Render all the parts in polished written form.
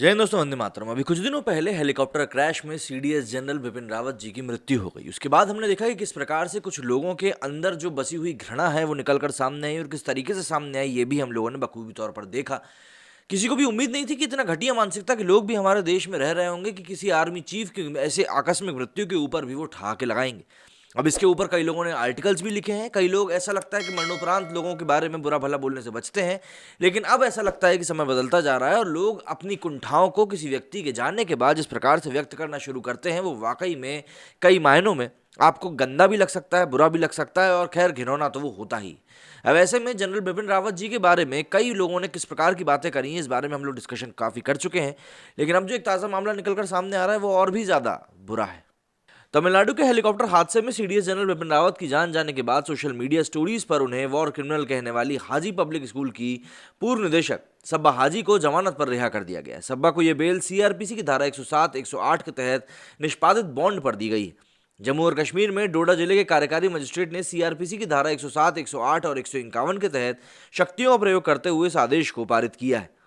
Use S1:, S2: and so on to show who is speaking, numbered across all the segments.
S1: जय हिंद दोस्तों, वंदे मातरम। अभी कुछ दिनों पहले हेलीकॉप्टर क्रैश में सीडीएस जनरल बिपिन रावत जी की मृत्यु हो गई। उसके बाद हमने देखा कि किस प्रकार से कुछ लोगों के अंदर जो बसी हुई घृणा है वो निकलकर सामने आई, और किस तरीके से सामने आई ये भी हम लोगों ने बखूबी तौर पर देखा। किसी को भी उम्मीद नहीं थी कि इतना घटिया मानसिकता के लोग भी हमारे देश में रह रहे होंगे कि किसी आर्मी चीफ की ऐसे आकस्मिक मृत्यु के ऊपर भी वो ठहाके लगाएंगे। अब इसके ऊपर कई लोगों ने आर्टिकल्स भी लिखे हैं। कई लोग, ऐसा लगता है कि मरणोपरांत लोगों के बारे में बुरा भला बोलने से बचते हैं, लेकिन अब ऐसा लगता है कि समय बदलता जा रहा है और लोग अपनी कुंठाओं को किसी व्यक्ति के जाने के बाद जिस प्रकार से व्यक्त करना शुरू करते हैं वो वाकई में कई मायनों में आपको गंदा भी लग सकता है, बुरा भी लग सकता है, और खैर घिनौना तो वो होता ही। अब ऐसे में जनरल बिपिन रावत जी के बारे में कई लोगों ने किस प्रकार की बातें करी हैं, इस बारे में हम लोग डिस्कशन काफ़ी कर चुके हैं। लेकिन अब जो एक ताज़ा मामला निकलकर सामने आ रहा है वो और भी ज़्यादा बुरा है। तमिलनाडु के हेलीकॉप्टर हादसे में सीडीएस जनरल बिपिन रावत की जान जाने के बाद सोशल मीडिया स्टोरीज पर उन्हें वॉर क्रिमिनल कहने वाली हाजी पब्लिक स्कूल की पूर्व निदेशक सब्बा हाजी को जमानत पर रिहा कर दिया गया है। सब्बा को यह बेल सीआरपीसी की धारा 107, 108 के तहत निष्पादित बॉन्ड पर दी गई है। जम्मू और कश्मीर में डोडा जिले के कार्यकारी मजिस्ट्रेट ने सीआरपीसी की धारा 107, 108 और 151 के तहत शक्तियों का प्रयोग करते हुए इस आदेश को पारित किया है।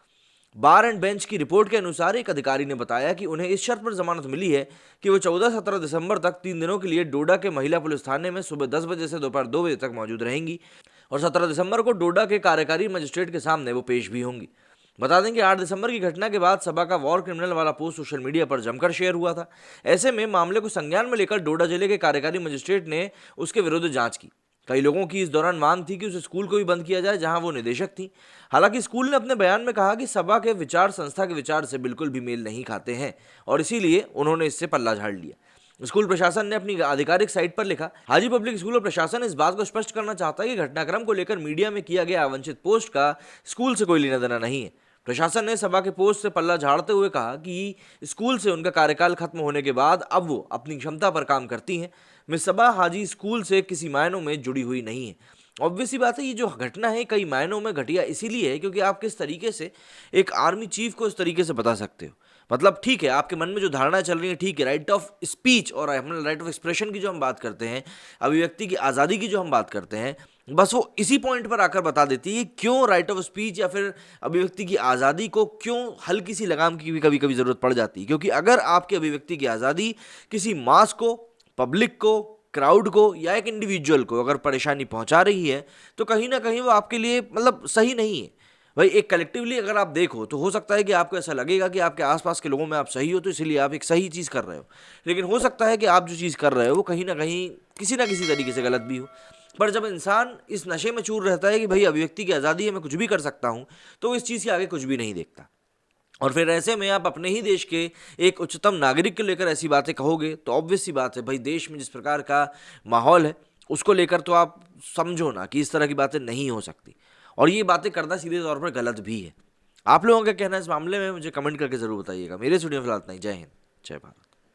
S1: बार एंड बेंच की रिपोर्ट के अनुसार एक अधिकारी ने बताया कि उन्हें इस शर्त पर जमानत मिली है कि वो 14-17 दिसंबर तक 3 दिनों के लिए डोडा के महिला पुलिस थाने में सुबह 10 बजे से दोपहर 2 बजे तक मौजूद रहेंगी, और 17 दिसंबर को डोडा के कार्यकारी मजिस्ट्रेट के सामने वो पेश भी होंगी। बता दें कि 8 दिसंबर की घटना के बाद सभा का वॉर क्रिमिनल वाला पोस्ट सोशल मीडिया पर जमकर शेयर हुआ था। ऐसे में मामले को संज्ञान में लेकर डोडा जिले के कार्यकारी मजिस्ट्रेट ने उसके विरुद्ध जांच की। कई लोगों की इस दौरान मांग थी कि उस स्कूल को भी बंद किया जाए जहां वो निदेशक थी। हालांकि स्कूल ने अपने बयान में कहा कि सभा के विचार संस्था के विचार से बिल्कुल भी मेल नहीं खाते हैं और इसीलिए उन्होंने इससे पल्ला झाड़ लिया। स्कूल प्रशासन ने अपनी आधिकारिक साइट पर लिखा, हाजी पब्लिक स्कूल और प्रशासन इस बात को स्पष्ट करना चाहता है कि घटनाक्रम को लेकर मीडिया में किया गया अवांछित पोस्ट का स्कूल से कोई लेना देना नहीं है। प्रशासन ने सभा के पोस्ट से पल्ला झाड़ते हुए कहा कि स्कूल से उनका कार्यकाल खत्म होने के बाद अब वो अपनी क्षमता पर काम करती हैं। मिस सबा हाजी स्कूल से किसी मायनों में जुड़ी हुई नहीं है। ऑब्वियसली बात है, ये जो घटना है कई मायनों में घटिया इसीलिए है क्योंकि आप किस तरीके से एक आर्मी चीफ को इस तरीके से बता सकते हो। मतलब ठीक है, आपके मन में जो धारणा चल रही है ठीक है, राइट ऑफ स्पीच और राइट ऑफ एक्सप्रेशन की जो हम बात करते हैं, अभिव्यक्ति की आज़ादी की जो हम बात करते हैं, बस वो इसी पॉइंट पर आकर बता देती है क्यों राइट ऑफ स्पीच या फिर अभिव्यक्ति की आज़ादी को क्यों हल्की सी लगाम की भी कभी कभी ज़रूरत पड़ जाती है। क्योंकि अगर आपकी अभिव्यक्ति की आज़ादी किसी मास को, पब्लिक को, क्राउड को या एक इंडिविजुअल को अगर परेशानी पहुंचा रही है तो कहीं ना कहीं वो आपके लिए मतलब सही नहीं है। भाई एक कलेक्टिवली अगर आप देखो तो हो सकता है कि आपको ऐसा लगेगा कि आपके आसपास के लोगों में आप सही हो तो इसलिए आप एक सही चीज़ कर रहे हो, लेकिन हो सकता है कि आप जो चीज़ कर रहे हो वो कहीं ना किसी तरीके से गलत भी हो। पर जब इंसान इस नशे में चूर रहता है कि भाई अभिव्यक्ति की आज़ादी है, मैं कुछ भी कर सकता हूँ, तो वो इस चीज़ के आगे कुछ भी नहीं देखता। और फिर ऐसे में आप अपने ही देश के एक उच्चतम नागरिक को लेकर ऐसी बातें कहोगे तो ऑब्वियस सी बात है भाई, देश में जिस प्रकार का माहौल है उसको लेकर तो आप समझो ना कि इस तरह की बातें नहीं हो सकती, और ये बातें करना सीधे तौर पर गलत भी है। आप लोगों का कहना है इस मामले में मुझे कमेंट करके जरूर बताइएगा। मेरे स्टूडियो में फिलहाल इतना ही। जय हिंद, जय भारत।